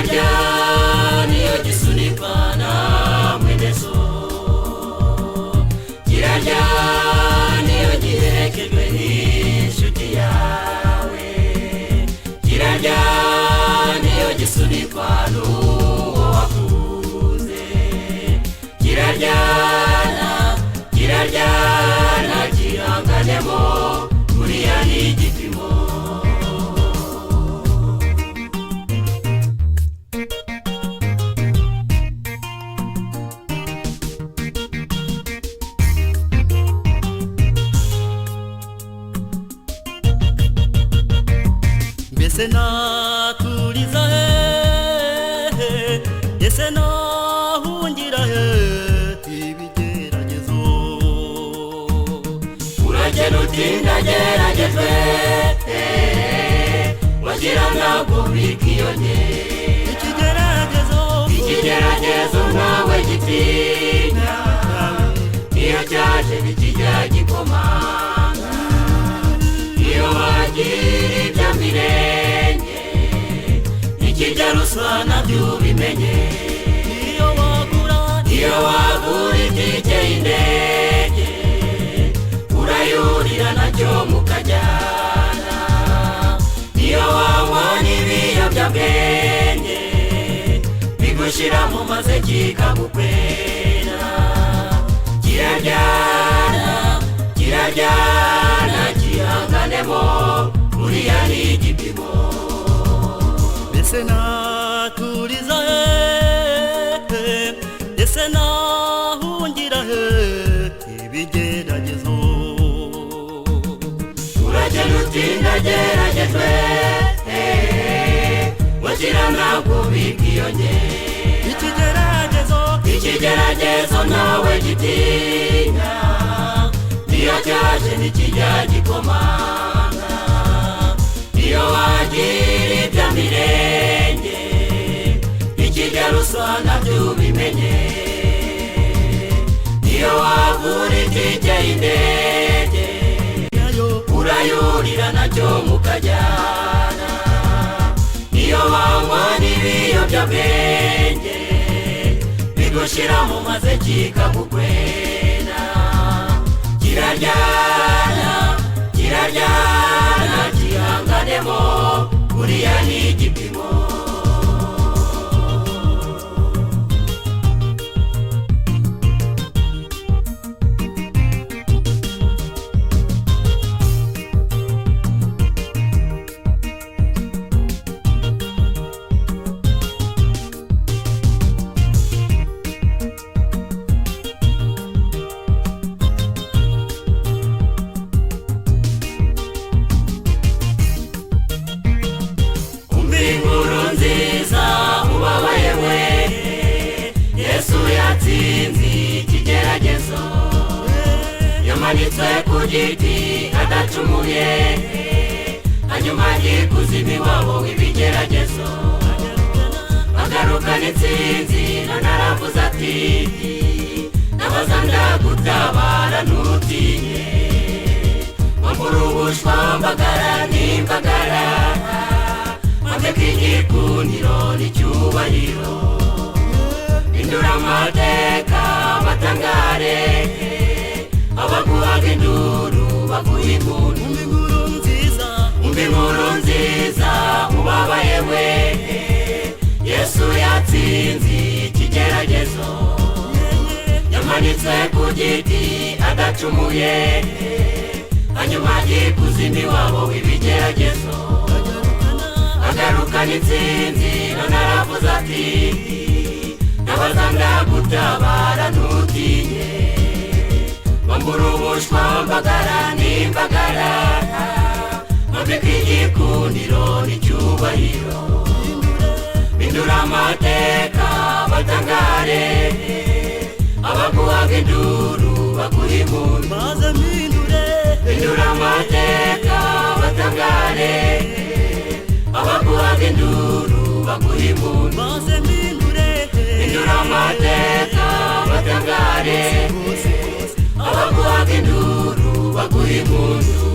kirarya niyo gisunikwa na mwenezo, kirarya niyo giherekejwe n'inshuti yawe, kirarya niyo gisunikwa n'uwo wakunze, kiraryana gihanganemo buriya ni igipimo. Mbese naturiza he, ese nahungira he ibigeragezo? Uragenda uti ndageragejwe, wagira ntabwo bikiyongera. Ikigeragezo nawe gitinya, iyo cyaje ntikijya gikomanga. Iyo wagira ibya mirenge, nikijya ruswa nabyo ubimenye. Iyo wagura itike y'indege, urayurira nacyo mukajyana. Iyo wanywa n'ibiyobyabwenge, bigushira mu maze kikagukwera. Kiraryana gihanganemo buriya ni igipimo. Mbese naturiza he, ese nahungira he ibigeragezo? Uragenda uti ndageragejwe, wagira ntabwo bikiyongera. Ikigeragezo nawe gitinya, niyo cyaje ntikijya gikomanga. Iyo wagira ibya mirenge, ikijya ruswa nabyo ubimenye. Iyo wagura itike y'indege, urayurira nacyo mukajyana. Iyo wanywa n'ibiyobyabwenge, bigushira mu maze kikagukwera. Kiraryana gihanganemo buriya ni igipimo. Yamanitswe ku giti adacumuye, hanyuma yikuzimu iwabo w'ibigeragezo. Agarukana intsinzi none aravuze ati, nabaza ndagutabara ntutinye. Wambura ubushwambagara n'imbagara, wambika igikundiro n'icyubahiro. Hindura amateka batangare, abaguhaga induru baguha impundu. Umva inkuru nziza ubabaye we, Yesu yatsinze ikigeragezo. Yamanitswe ku giti adacumuye, hanyuma yikuzimu iwabo w'ibigeragezo. Agarukana intsinzi none aravuze ati, nabaza ndagutabara ntutinye. Wambura ubushwambagara n'imbagara, wambika igikundiro n'icyubahiro. Hindura amateka batangare, abaguhaga induru baguha impundu. Hindura amateka batangare, abaguhaga induru baguha impundu. Hindura amateka batangare, abaguhaga induru baguha impundu.